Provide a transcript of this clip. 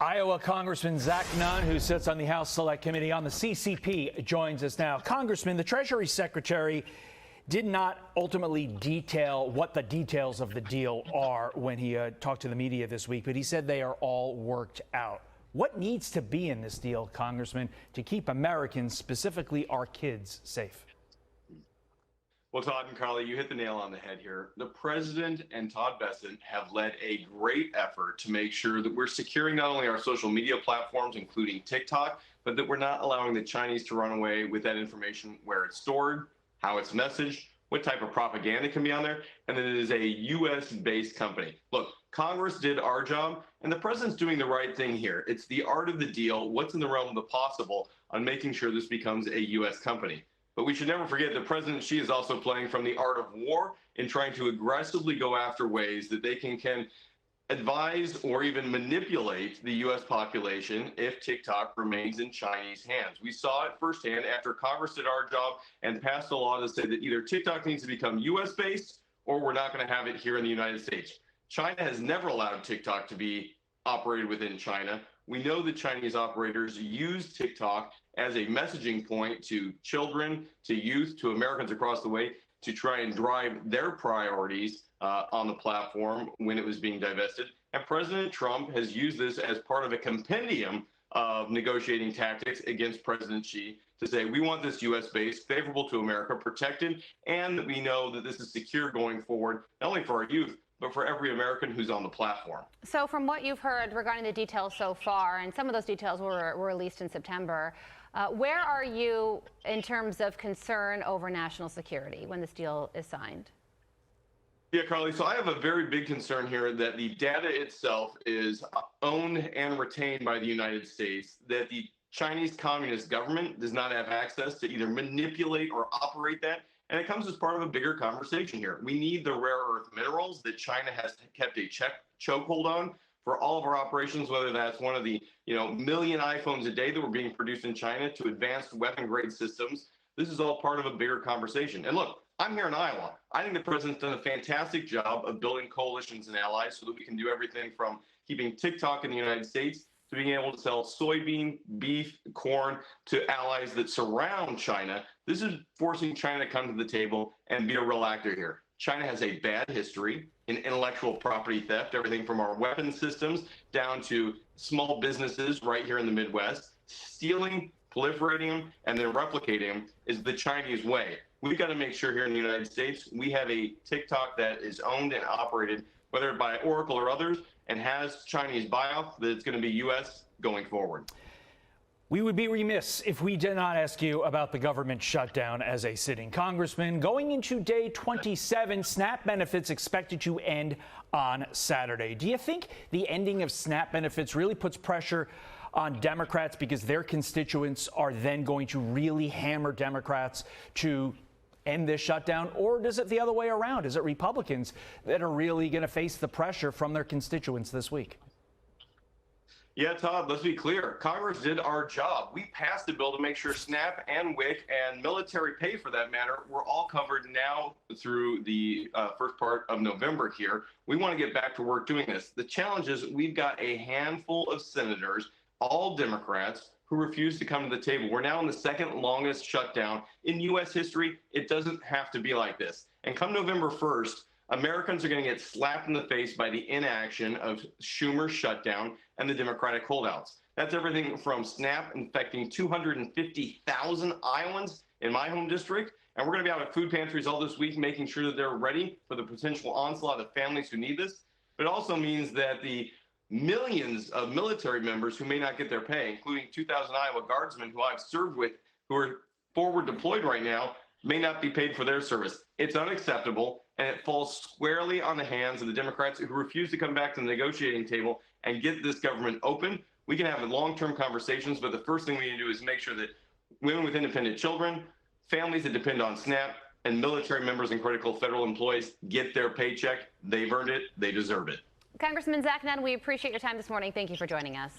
Iowa Congressman Nunn, who sits on the House Select Committee on the CCP, joins us now. Congressman, the Treasury Secretary did not ultimately detail what the details of the deal are when he talked to the media this week, but he said they are all worked out. What needs to be in this deal, Congressman, to keep Americans, specifically our kids, safe? Well, Todd and Carly, you hit the nail on the head here. The president and Todd Bessent have led a great effort to make sure that we're securing not only our social media platforms, including TikTok, but that we're not allowing the Chinese to run away with that information, where it's stored, how it's messaged, what type of propaganda can be on there, and that it is a U.S.-based company. Look, Congress did our job, and the president's doing the right thing here. It's the art of the deal, what's in the realm of the possible on making sure this becomes a U.S. company. But we should never forget the President Xi is also playing from the art of war in trying to aggressively go after ways that they can advise or even manipulate the U.S. population if TikTok remains in Chinese hands. We saw it firsthand after Congress did our job and passed a law to say that either TikTok needs to become U.S.-based or we're not going to have it here in the United States. China has never allowed TikTok to be operated within China. We know that Chinese operators use TikTok as a messaging point to children, to youth, to Americans across the way to try and drive their priorities on the platform when it was being divested. And President Trump has used this as part of a compendium of negotiating tactics against President Xi to say, we want this U.S.-based, favorable to America, protected, and that we know that this is secure going forward, not only for our youth, but for every American who's on the platform. So from what you've heard regarding the details so far, and some of those details were released in September, where are you in terms of concern over national security when this deal is signed? Yeah, Carly, so I have a very big concern here that the data itself is owned and retained by the United States, that the Chinese Communist government does not have access to either manipulate or operate that. And it comes as part of a bigger conversation here. We need the rare earth minerals that China has kept a chokehold on for all of our operations, whether that's one of the million iPhones a day that were being produced in China to advanced weapon grade systems. This is all part of a bigger conversation. And look, I'm here in Iowa. I think the president's done a fantastic job of building coalitions and allies so that we can do everything from keeping TikTok in the United States to being able to sell soybean, beef, corn to allies that surround China. This is forcing China to come to the table and be a real actor here. China has a bad history in intellectual property theft, everything from our weapon systems down to small businesses right here in the Midwest. Stealing, proliferating them, and then replicating them is the Chinese way. We've got to make sure here in the United States we have a TikTok that is owned and operated, whether by Oracle or others, and has Chinese buy-off, that it's going to be U.S. going forward. We would be remiss if we did not ask you about the government shutdown as a sitting congressman. Going into day 27, SNAP benefits expected to end on Saturday. Do you think the ending of SNAP benefits really puts pressure on Democrats because their constituents are then going to really hammer Democrats to end this shutdown? Or does it the other way around? Is it Republicans that are really going to face the pressure from their constituents this week? Yeah, Todd, let's be clear. Congress did our job. We passed a bill to make sure SNAP and WIC and military pay, for that matter, were all covered now through the first part of November here. We want to get back to work doing this. The challenge is we've got a handful of senators, all Democrats, who refuse to come to the table. We're now in the second longest shutdown in U.S. history. It doesn't have to be like this. And come November 1st, Americans are going to get slapped in the face by the inaction of Schumer's shutdown and the Democratic holdouts. That's everything from SNAP infecting 250,000 Iowans in my home district. And we're going to be out at food pantries all this week, making sure that they're ready for the potential onslaught of families who need this. But it also means that the millions of military members who may not get their pay, including 2,000 Iowa Guardsmen who I've served with, who are forward deployed right now, may not be paid for their service. It's unacceptable, and it falls squarely on the hands of the Democrats who refuse to come back to the negotiating table and get this government open. We can have long-term conversations, but the first thing we need to do is make sure that women with independent children, families that depend on SNAP, and military members and critical federal employees get their paycheck. They've earned it. They deserve it. Congressman Nunn, we appreciate your time this morning. Thank you for joining us.